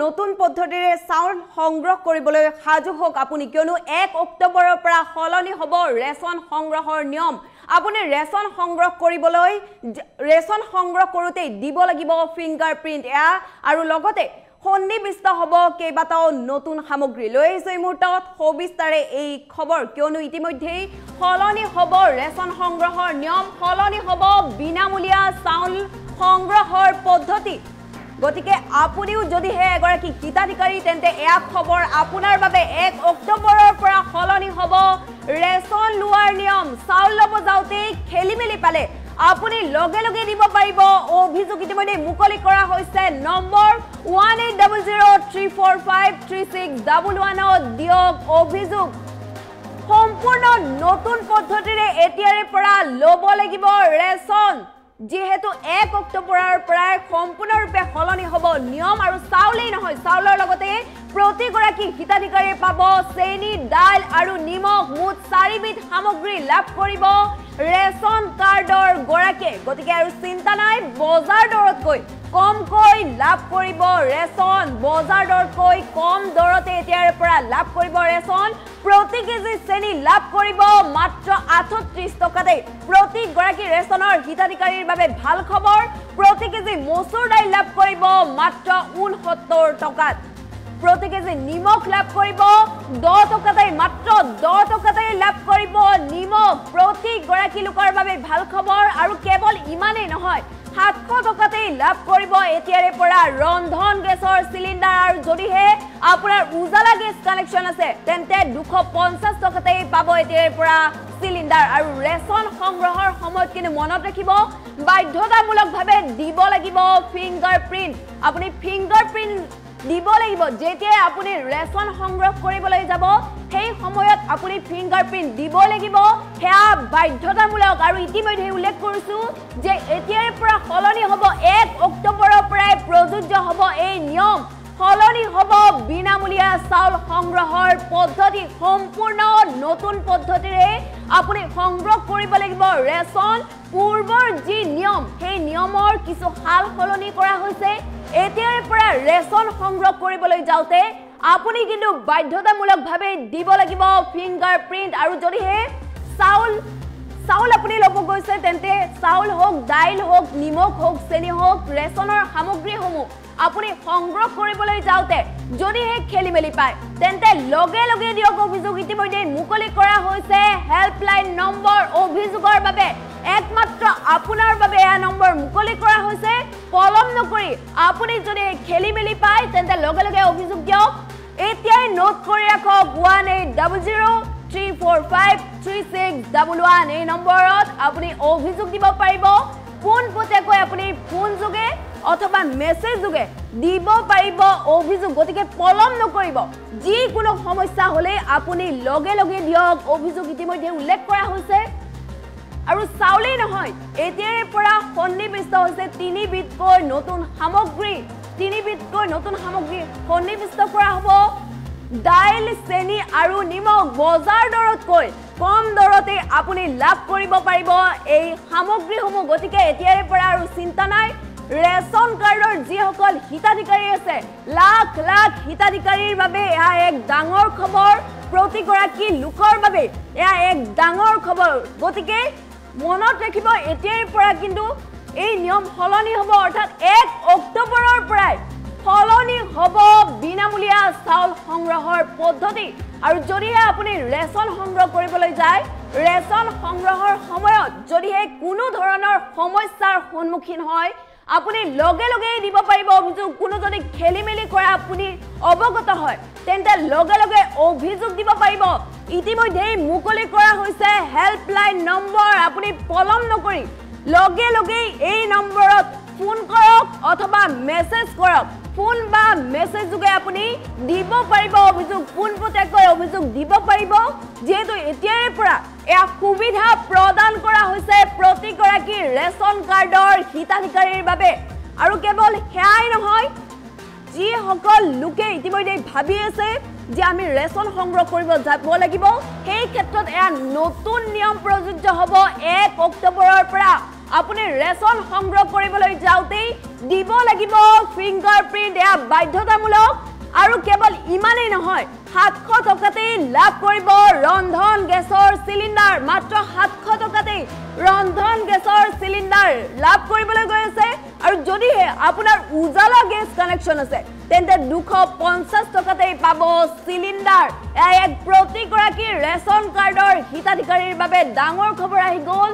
নতুন পদ্ধতিৰে চাউল সংগ্ৰহ কৰিবলৈ সাজু হোক আপুনি কিয়নো 1 অক্টোবৰৰ পৰা সলনি হ'ব ৰেচন সংগ্ৰহৰ নিয়ম আপুনি ৰেচন সংগ্ৰহ কৰিবলৈ ৰেচন সংগ্ৰহ কৰোতে দিব লাগিব ফিংগাৰপ্ৰিন্ট আৰু লগতে সন্নিবিষ্ট হ'ব কেইবাটাও নতুন সামগ্ৰী লৈ এই মুহূৰ্তত সবিস্তাৰে এই খবৰ কিয়নো ইতিমধ্যে সলনি হ'ব ৰেচন সংগ্ৰহৰ নিয়ম সলনি হ'ব বিনামূলীয়া চাউল সংগ্ৰহৰ পদ্ধতি গতিকে আপুনিও যদি হে এগৰাকী হিতাধিকাৰী তেন্তে এয়া খবৰ আপোনাৰ বাবে 1 অক্টোবৰৰ পৰা সলনি হ'ব ৰেচন লোৱাৰ নিয়ম চাউল ল'ব যাওঁতে খেলিমেলি পালে আপুনি লগে লগে দিব পাৰিব অভিযোগ ইতিমধ্যে মুকলি কৰা হৈছে নম্বৰ 180034536111 দিয়ক অভিযোগ সম্পূৰ্ণ নতুন পদ্ধতিৰে এতিয়াৰে পৰা ল'ব লাগিব ৰেচন যেহেতু 1 অক্টোবৰৰ পৰা সম্পূৰ্ণৰূপে সলনি হ'ব নিয়ম আৰু চাউলেই নহয় চাউলৰ লগতে প্ৰতিগৰাকী হিতাধিকাৰীয়ে পাব চেনি দাইল আৰু নিমখ মুঠ 4 বিধ সামগ্ৰী লাভ কৰিব ৰেচন কাৰ্ডৰ গৰাকী গতিকে আৰু চিন্তা নাই বজাৰ দৰতকৈ কমকৈ লাভ কৰিব ৰেচন বজাৰ দৰতকৈ কম দৰতে এতিয়াৰে পৰা লাভ কৰিব ৰেচন প্ৰতি কেজি চেনি লাভ কৰিব মাত্ৰ 38 টকাতে প্ৰতি গৰাকী ৰেচনৰ হিতাধিকাৰীৰ বাবে ভাল খবৰ প্ৰতি কেজি মসুৰ দাইল লাভ কৰিব মাত্ৰ 69 টকাত প্ৰতি কেজি নিমখ লাভ কৰিব 10 টকাতে মাত্ৰ 10 টকাতে লাভ কৰিব নিমখ প্ৰতি গৰাকী লোকৰ বাবে ভাল খবৰ আৰু কেৱল ইমানেই নহয় 700 টকাতে লাভ কৰিব এতিয়াৰে পৰা ৰন্ধন গেছৰ সিলিন্ডাৰ আৰু যদিহে আপোনাৰ উজালা গেছ কানেকচন আছে তেন্তে 250 টকাতে পাব এতিয়াৰে পৰা সিলিন্ডাৰ আৰু ৰেচন সংগ্ৰহৰ সময়ত কিন্তু মনত ৰাখিব বাধ্যতামূলকভাৱে দিব লাগিব ফিংগাৰপ্ৰিন্ট আপুনি ফিংগাৰপ্ৰিন্ট দিব লাগিব যেতিয়া আপুনি ৰেচন সংগ্ৰহ কৰিবলৈ যাব সেই সময়ত আপুনি ফিংগাৰপ্ৰিন্ট দিব লাগিব হেয়া বাধ্যতামূলক আৰু ইতিমধ্যে উল্লেখ কৰিছো যে এতিয়াৰ পৰা সলনি হ'ব 1 অক্টোবৰৰ পৰা প্ৰযোজ্য হ'ব এই নিয়ম সলনি হ'ব বিনামূলীয়া চাউল সংগ্ৰহৰ পদ্ধতি সম্পূৰ্ণ নতুন পদ্ধতিৰে আপুনি সংগ্ৰহ কৰিব লাগিব ৰেচন পূৰ্বৰ যি নিয়ম সেই নিয়মৰ কিছু হাল সলনি কৰা হৈছে এতিয়াৰ পৰা ৰেচন সংগ্ৰহ কৰিবলৈ যাওঁতে আপুনি কিন্তু বাধ্যতামূলকভাৱে দিব লাগিব ফিংগাৰপ্ৰিন্ট আৰু যদিহে চাউল আপুনি ল'ব গৈছে তেন্তে চাউল হোক দাইল হোক নিমখ হোক চেনি হোক ৰেচনৰ সামগ্ৰীসমূহ আপুনি সংগ্ৰহ কৰিবলৈ যাওঁতে যদিহে খেলিমেলি পায় তেন্তে লগে লগে দিয়ক অভিযোগ ইতিমধ্যে মুকলি কৰা হৈছে হেল্পলাইন নম্বৰ অভিযোগৰ বাবে একমাত্ৰ আপোনাৰ বাবে এই নম্বৰ মুকলি কৰা হৈছে পলম নকৰি আপুনি যদি খেলিমেলি পায় তেন্তে লগে লগে অভিযোগ দিয়ক এতিয়াই নোট কৰি ৰাখক 180034536111 এই নম্বৰত আপুনি অভিযোগ দিব পাৰিব পোনপটীয়াকৈ আপুনি ফোন যোগে অথবা মেছেজ যোগে দিব পাৰিব অভিযোগ গতিকে পলম নকৰিব যিকোনো সমস্যা হ'লে আপুনি লগে লগে দিয়ক অভিযোগ ইতিমধ্যে উল্লেখ কৰা হৈছে আৰু চাউলেই নহয় এতিয়াৰে পৰা সন্নিবিষ্ট হৈছে 3 বিধকৈ নতুন সামগ্ৰী সন্নিবিষ্ট কৰা হ'ব দাইল চেনি আৰু নিমখ বজাৰ দৰতকৈ কম দৰতে আপুনি লাভ কৰিব পাৰিব এই সামগ্ৰীসমূহ গতিকে এতিয়াৰে পৰা আৰু চিন্তা নাই ৰেচন কাৰ্ডৰ যিসকল হিতাধিকাৰী আছে লাখ লাখ হিতাধিকাৰীৰ বাবে এয়া এক ডাঙৰ খবৰ প্ৰতিগৰাকী লোকৰ বাবে এয়া এক ডাঙৰ খবৰ গতিকে মনত ৰাখিব এতিয়াৰ পৰা কিন্তু এই নিয়ম সলনি হ'ব অৰ্থাৎ 1 অক্টোবৰৰ পৰা সলনি হ'ব বিনামূলীয়া চাউল সংগ্ৰহৰ পদ্ধতি আৰু যদিহে আপুনি ৰেচন সংগ্ৰহ কৰিবলৈ যায় ৰেচন সংগ্ৰহৰ সময়ত যদিহে কোনো ধৰণৰ সমস্যাৰ সন্মুখীন হয় আপুনি লগে লগে দিব পাৰিব অভিযোগ কোনো যদি খেলিমেলি কৰা আপুনি অৱগত হয় তেন্তে লগে লগে অভিযোগ দিব পাৰিব ইতিমধ্যে মুকলি কৰা হৈছে হেল্পলাইন নম্বৰ আপুনি পলম নকৰি লগে লগে এই নম্বৰত ফোন কৰক অথবা মেছেজ কৰক ফোন বা মেছেজ যোগে আপুনি দিব পাৰিব অভিযোগ পোনপটীয়াকৈ অভিযোগ দিব পাৰিব যেহেতু এতিয়াৰে পৰা এয়া সুবিধা প্ৰদান কৰা হৈছে প্ৰতিগৰাকী ৰেচন কাৰ্ডৰ হিতাধিকাৰীৰ বাবে আৰু কেৱল হেয়াই নহয় যিসকল লোকে ইতিমধ্যে ভাবি আছে যে আমি ৰেচন সংগ্ৰহ কৰিব যাব লাগিব সেই ক্ষেত্ৰত এয়া নতুন নিয়ম প্ৰযোজ্য হ'ব 1 অক্টোবৰৰ পৰা আপুনি ৰেচন সংগ্ৰহ কৰিবলৈ যাওঁতে দিব লাগিব ফিংগাৰপ্ৰিন্ট এয়া বাধ্যতামূলক আৰু কেৱল ইমানেই নহয় 700 টকাতেই লাভ কৰিব ৰন্ধন গেছৰ সিলিন্ডাৰ মাত্ৰ 700 টকাতেই ৰন্ধন গেছৰ সিলিন্ডাৰ লাভ কৰিবলৈ গৈ আছে আৰু যদিহে আপোনাৰ উজালা গেছ কানেকশ্যন আছে তেন্তে 250 টকাতেই পাব সিলিন্ডাৰ এক প্ৰতিগৰাকী ৰেচন কাৰ্ডৰ হিতাধিকাৰীৰ বাবে ডাঙৰ খবৰ আহি গ'ল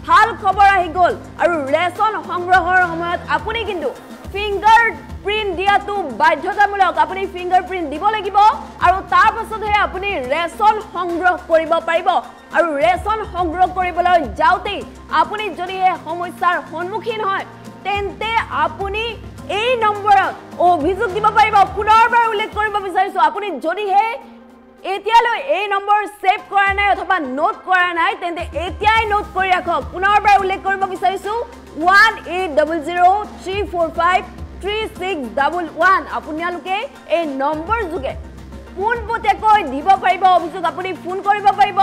ভাল খবৰ আহি গ'ল আৰু ৰেচন সংগ্ৰহৰ সময়ত আপুনি কিন্তু ফিংগাৰ প্ৰিন্ট দিয়াটো বাধ্যতামূলক আপুনি ফিংগাৰ প্ৰিন্ট দিব লাগিব আৰু তাৰ পাছতহে আপুনি ৰেচন সংগ্ৰহ কৰিব পাৰিব আৰু ৰেচন সংগ্ৰহ কৰিবলৈ যাওঁতে আপুনি যদি এই সমস্যাৰ সন্মুখীন হয় তেন্তে আপুনি এই নম্বৰত অভিযোগ দিব পাৰিব পুনৰবাৰ উল্লেখ কৰিব বিচাৰিছো আপুনি যদিহে এতিয়ালৈ এই নম্বৰ সেভ কৰা নাই অথবা নোট কৰা নাই তেন্তে এতিয়াই নোট কৰি ৰাখক পুনৰবাৰ উল্লেখ কৰিব বিচাৰিছো 180034536611 আপোনালোকে এই নম্বৰ যোগে পোনপটীয়াকৈ দিব পাৰিব অভিযোগ আপুনি ফোন কৰিব পাৰিব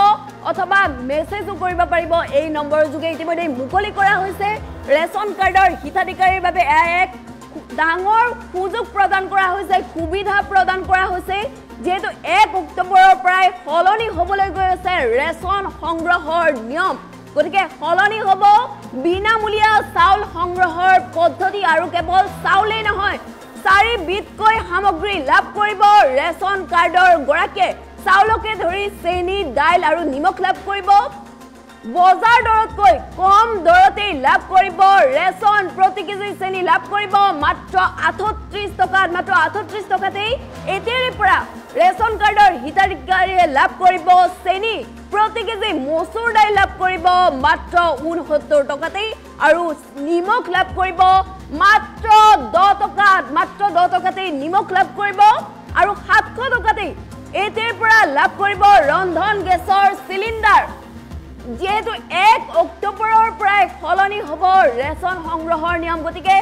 অথবা মেছেজও কৰিব পাৰিব এই নম্বৰ যোগে ইতিমধ্যে মুকলি কৰা হৈছে ৰেচন কাৰ্ডৰ হিতাধিকাৰীৰ বাবে এক ডাঙৰ সুযোগ প্ৰদান কৰা হৈছে সুবিধা প্ৰদান কৰা হৈছে যেহেতু 1 অক্টোবৰৰ পৰাই সলনি হ'বলৈ গৈ আছে ৰেচন সংগ্ৰহৰ নিয়ম গতিকে সলনি হ'ব বিনামূলীয়া চাউল সংগ্ৰহৰ পদ্ধতি আৰু কেৱল চাউলেই নহয় 4 বিধকৈ সামগ্ৰী লাভ কৰিব ৰেচন কাৰ্ডৰ গৰাকীয়ে চাউলকে ধৰি চেনি দাইল আৰু নিমখ লাভ কৰিব বজাৰ দৰতকৈ কম দৰতেই লাভ কৰিব ৰেচন প্ৰতি কেজি চেনি লাভ কৰিব মাত্ৰ 38 টকাত মাত্ৰ 38 টকাতেই এতিয়াৰে পৰা ৰেচন কাৰ্ডৰ হিতাধিকাৰীয়ে লাভ কৰিব চেনি প্ৰতি কেজি মচুৰ দাইল লাভ কৰিব মাত্ৰ 69 টকাতেই আৰু নিমখ লাভ কৰিব মাত্ৰ 10 টকাতেই নিমখ লাভ কৰিব আৰু 700 টকাতেই এতিয়াৰে পৰা লাভ কৰিব ৰন্ধন গেছৰ সিলিন্ডাৰ যেহেতু 1 অক্টোবৰৰ পৰাই সলনি হ'ব ৰেচন সংগ্ৰহৰ নিয়ম গতিকে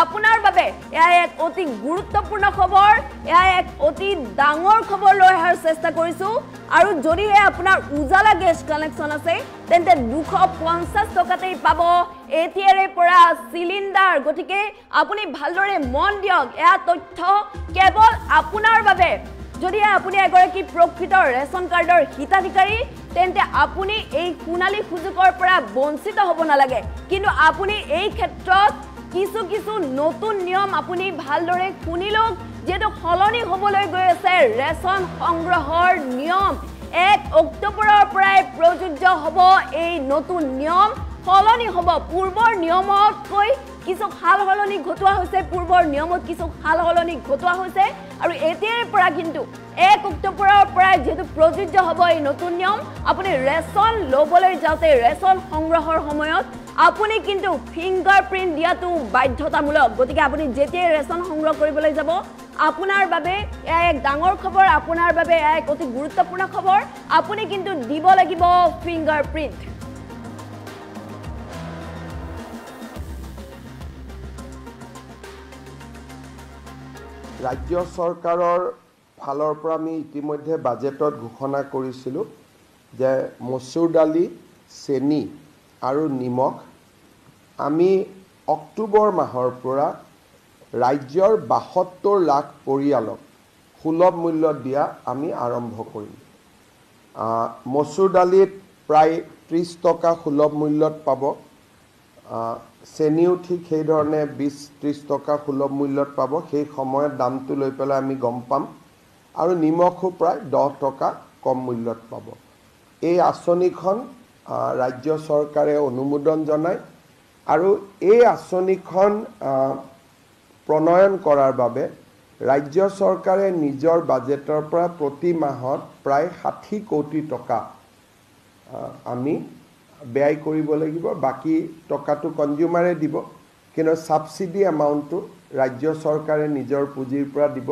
আপোনাৰ বাবে এয়া এক অতি গুৰুত্বপূৰ্ণ খবৰ এয়া এক অতি ডাঙৰ খবৰ লৈ অহাৰ চেষ্টা কৰিছো আৰু যদিহে আপোনাৰ উজালা গেছ কানেকশ্যন আছে তেন্তে 250 টকাতেই পাব এতিয়াৰে পৰা সিলিন্ডাৰ গতিকে আপুনি ভালদৰে মন দিয়ক এয়া তথ্য কেৱল আপোনাৰ বাবে যদি আপুনি এগৰাকী প্ৰকৃত ৰেচন কাৰ্ডৰ হিতাধিকাৰী তেন্তে আপুনি এই সোণালী সুযোগৰ পৰা বঞ্চিত হ'ব নালাগে কিন্তু আপুনি এই ক্ষেত্ৰত কিছু নতুন নিয়ম আপুনি ভালদৰে শুনি লওক যেটো সলনি হ'বলৈ গৈ আছে ৰেচন সংগ্ৰহৰ নিয়ম 1 অক্টোবৰৰ পৰাই প্ৰযোজ্য হ'ব এই নতুন নিয়ম সলনি হ'ব পূৰ্বৰ নিয়মতকৈ কিছু হাল হলনি ঘটোৱা হৈছে পূৰ্বৰ নিয়মত কিছু হাল হলনি ঘটোৱা হৈছে আৰু এতিয়াৰ পৰা কিন্তু 1 অক্টোবৰৰ পৰা যেটো প্ৰযোজ্য হ'ব এই নতুন নিয়ম আপুনি ৰেচন লবলৈ যাওতে ৰেচন সংগ্ৰহৰ সময়ত আপুনি কিন্তু ফিংগাৰ প্ৰিন্ট দিয়াটো বাধ্যতামূলক গতিকে আপুনি যেতিয়া ৰেচন সংগ্ৰহ কৰিবলৈ যাব আপোনাৰ বাবে এক ডাঙৰ খবৰ আপোনাৰ বাবে এক অতি গুৰুত্বপূৰ্ণ খবৰ আপুনি কিন্তু দিব লাগিব ফিংগাৰ প্ৰিন্ট ৰাজ্য চৰকাৰৰ ফালৰ পৰা আমি ইতিমধ্যে বাজেটত ঘোষণা কৰিছিলোঁ যে মচুৰ দালি চেনি আৰু নিমখ আমি অক্টোবৰ মাহৰ পৰা ৰাজ্যৰ 72 লাখ পৰিয়ালক সুলভ মূল্যত দিয়া আমি আৰম্ভ কৰিম মচুৰ দালিত প্ৰায় 30 টকা সুলভ মূল্যত পাব চেনিও ঠিক সেই ধৰণে 20-30 টকা সুলভ মূল্যত পাব সেই সময়ত দামটো লৈ পেলাই আমি গম পাম আৰু নিমখও প্ৰায় 10 টকা কম মূল্যত পাব এই আঁচনিখন ৰাজ্য চৰকাৰে অনুমোদন জনায় আৰু এই আঁচনিখন প্ৰণয়ন কৰাৰ বাবে ৰাজ্য চৰকাৰে নিজৰ বাজেটৰ পৰা প্ৰতি মাহত প্ৰায় 60 কোটি টকা আমি ব্যয় কৰিব লাগিব বাকি টকাটো কনজিউমাৰে দিব কিন্তু সাবসিডি এমাউন্টটো ৰাজ্য চৰকাৰে নিজৰ পুঁজিৰ পৰা দিব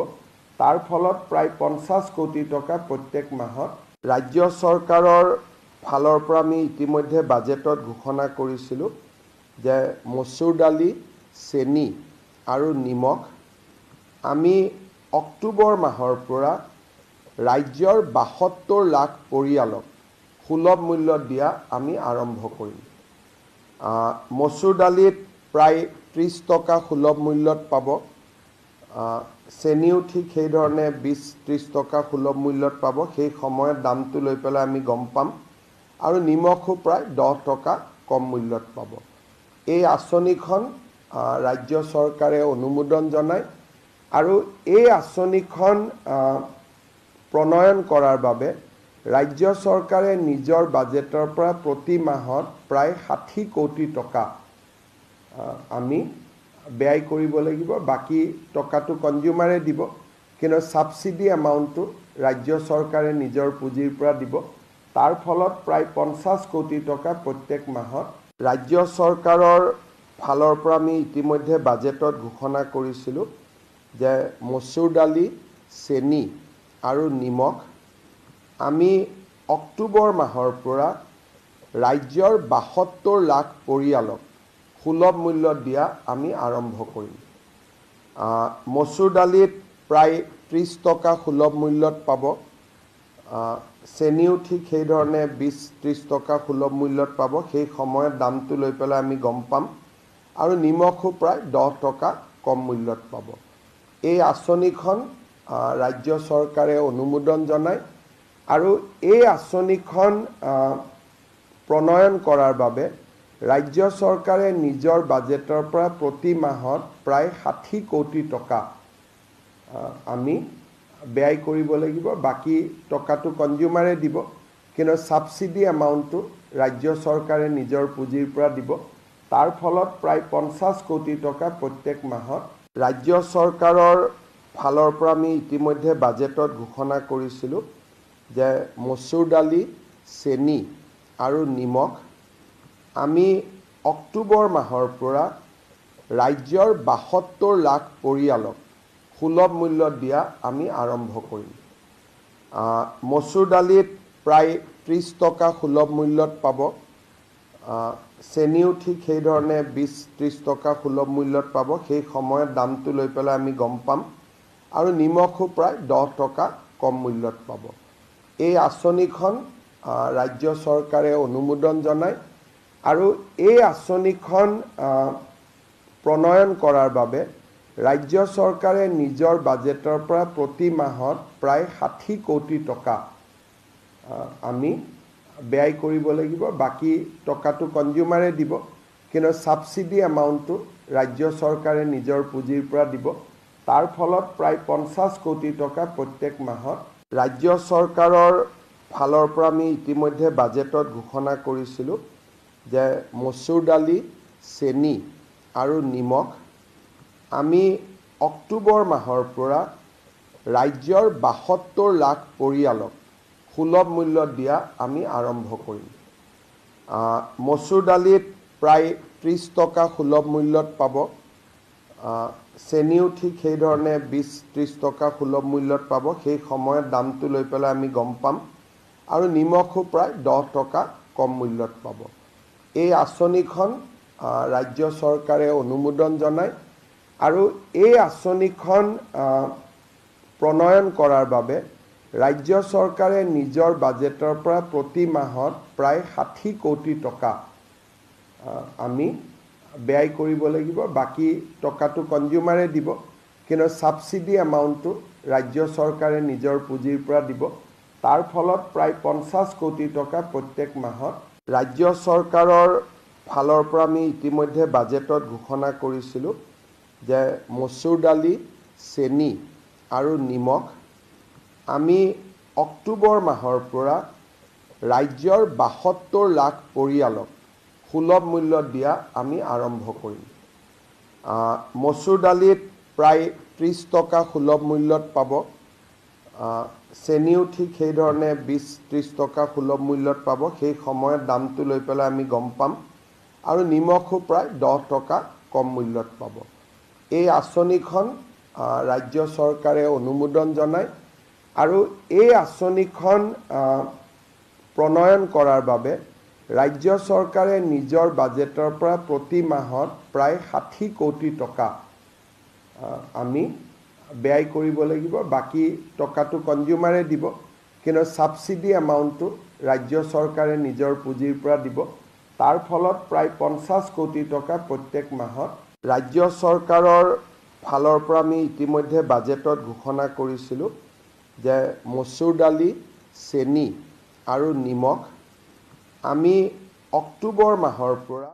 তাৰ ফলত প্ৰায় 50 কোটি টকা প্ৰত্যেক মাহত ৰাজ্য চৰকাৰৰ ফালৰ পৰা আমি ইতিমধ্যে বাজেটত ঘোষণা কৰিছিলোঁ যে মচুৰ দালি চেনি আৰু নিমখ আমি অক্টোবৰ মাহৰ পৰা ৰাজ্যৰ 72 লাখ পৰিয়ালক সুলভ মূল্যত দিয়া আমি আৰম্ভ কৰিম মচুৰ দালিত প্ৰায় 30 টকা সুলভ মূল্যত পাব চেনিও ঠিক সেইধৰণে 20-30 টকা সুলভ মূল্যত পাব। সেই সময়ত দামটো লৈ পেলাই আমি গম পাম। আৰু নিমখো প্ৰায় 10 টকা কম মূল্যত পাব। এই আঁচনিখন ৰাজ্য চৰকাৰে অনুমোদন জনায় আৰু এই আঁচনিখন প্ৰণয়ন কৰাৰ বাবে ৰাজ্য চৰকাৰে নিজৰ বাজেটৰ পৰা প্ৰতি মাহত প্ৰায় 60 কোটি টকা আমি ব্যয় কৰিব লাগিব। বাকী টকাটো কনজিউমাৰে দিব, কিন্তু ছাবচিডি এমাউণ্টটো ৰাজ্য চৰকাৰে নিজৰ পুঁজিৰ পৰা দিব। তাৰ ফলত প্ৰায় 50 কোটি টকা প্ৰত্যেক মাহত ৰাজ্য চৰকাৰৰ ফালৰ পৰা আমি ইতিমধ্যে বাজেটত ঘোষণা কৰিছিলোঁ যে মচুৰ দালি, চেনি আৰু নিমখ আমি অক্টোবৰ মাহৰ পৰা ৰাজ্যৰ 72 লাখ পৰিয়ালক সুলভ মূল্যত দিয়া আমি আৰম্ভ কৰিম। মচুৰ দালিত প্ৰায় 30 টকা সুলভ মূল্যত পাব। চেনিও ঠিক সেইধৰণে 20-30 টকা সুলভ মূল্যত পাব। সেই সময়ত দামটো লৈ পেলাই আমি গম পাম। আৰু নিমখো প্ৰায় 10 টকা কম মূল্যত পাব। এই আঁচনিখন ৰাজ্য চৰকাৰে অনুমোদন জনায় আৰু এই আঁচনিখন প্ৰণয়ন কৰাৰ বাবে ৰাজ্য চৰকাৰে নিজৰ বাজেটৰ পৰা প্ৰতি মাহত প্ৰায় 60 কোটি টকা আমি ব্যয় কৰিব লাগিব। বাকী টকাটো কনজিউমাৰে দিব, কিন্তু ছাবচিডি এমাউণ্টটো ৰাজ্য চৰকাৰে নিজৰ পুঁজিৰ পৰা দিব। তাৰ ফলত প্ৰায় 50 কোটি টকা প্ৰত্যেক মাহত ৰাজ্য চৰকাৰৰ ফালৰ পৰা আমি ইতিমধ্যে বাজেটত ঘোষণা কৰিছিলোঁ যে মচুৰ দালি, চেনি আৰু নিমখ আমি অক্টোবৰ মাহৰ পৰা ৰাজ্যৰ 72 লাখ পৰিয়ালক সুলভ মূল্যত দিয়া আমি আৰম্ভ কৰিম। মচুৰ দালিত প্ৰায় 30 টকা সুলভ মূল্যত পাব। চেনিও ঠিক সেইধৰণে 20-30 টকা সুলভ মূল্যত পাব। সেই সময়ত দামটো লৈ পেলাই আমি গম পাম। আৰু নিমখো প্ৰায় 10 টকা কম মূল্যত পাব। এই আঁচনিখন ৰাজ্য চৰকাৰে অনুমোদন জনায় আৰু এই আঁচনিখন প্ৰণয়ন কৰাৰ বাবে ৰাজ্য চৰকাৰে নিজৰ বাজেটৰ পৰা প্ৰতি মাহত প্ৰায় 60 কোটি টকা আমি ব্যয় কৰিব লাগিব। বাকী টকাটো কনজিউমাৰে দিব, কিন্তু ছাবচিডি এমাউণ্টটো ৰাজ্য চৰকাৰে নিজৰ পুঁজিৰ পৰা দিব। তাৰ ফলত প্ৰায় 50 কোটি টকা প্ৰত্যেক মাহত ৰাজ্য চৰকাৰৰ ফালৰ পৰা আমি ইতিমধ্যে বাজেটত ঘোষণা কৰিছিলোঁ যে মচুৰ দালি, চেনি আৰু নিমখ আমি অক্টোবৰ মাহৰ পৰা ৰাজ্যৰ 72 লাখ পৰিয়ালক সুলভ মূল্যত দিয়া আমি আৰম্ভ কৰিম। মচুৰ দালিত প্ৰায় 30 টকা সুলভ মূল্যত পাব। চেনিও ঠিক সেইধৰণে 20-30 টকা সুলভ মূল্যত পাব। সেই সময়ত দামটো লৈ পেলাই আমি গম পাম। আৰু নিমখো প্ৰায় 10 টকা কম মূল্যত পাব। এই আঁচনিখন ৰাজ্য চৰকাৰে অনুমোদন জনায় আৰু এই আঁচনিখন প্ৰণয়ন কৰাৰ বাবে ৰাজ্য চৰকাৰে নিজৰ বাজেটৰ পৰা প্ৰতি মাহত প্ৰায় 60 কোটি টকা আমি ব্যয় কৰিব লাগিব। বাকী টকাটো কনজিউমাৰে দিব, কিন্তু ছাবচিডি এমাউণ্টটো ৰাজ্য চৰকাৰে নিজৰ পুঁজিৰ পৰা দিব। তাৰ ফলত প্ৰায় 50 কোটি টকা প্ৰত্যেক মাহত ৰাজ্য চৰকাৰৰ ফালৰ পৰা আমি ইতিমধ্যে বাজেটত ঘোষণা কৰিছিলোঁ যে মচুৰ দালি, চেনি আৰু নিমখ আমি অক্টোবৰ মাহৰ পৰা ৰাজ্যৰ 72 লাখ পৰিয়ালক সুলভ মূল্যত দিয়া আমি আৰম্ভ কৰিম। মচুৰ দালিত প্ৰায় 30 টকা সুলভ মূল্যত পাব। চেনিও ঠিক সেইধৰণে 20-30 টকা সুলভ মূল্যত পাব। সেই সময়ত দামটো লৈ পেলাই আমি গম পাম। আৰু নিমখো প্ৰায় 10 টকা কম মূল্যত পাব। এই আঁচনিখন ৰাজ্য চৰকাৰে অনুমোদন জনায় আৰু এই আঁচনিখন প্ৰণয়ন কৰাৰ বাবে ৰাজ্য চৰকাৰে নিজৰ বাজেটৰ পৰা প্ৰতি মাহত প্ৰায় 60 কোটি টকা আমি ব্যয় কৰিব লাগিব। বাকী টকাটো কনজিউমাৰে দিব, কিন্তু ছাবচিডি এমাউণ্টটো ৰাজ্য চৰকাৰে নিজৰ পুঁজিৰ পৰা দিব। তাৰ ফলত প্ৰায় 50 কোটি টকা প্ৰত্যেক মাহত ৰাজ্য চৰকাৰৰ ফালৰ পৰা আমি ইতিমধ্যে বাজেটত ঘোষণা কৰিছিলোঁ যে মচুৰ দালি, চেনি আৰু নিমখ আমি অক্টোবৰ মাহৰ পৰা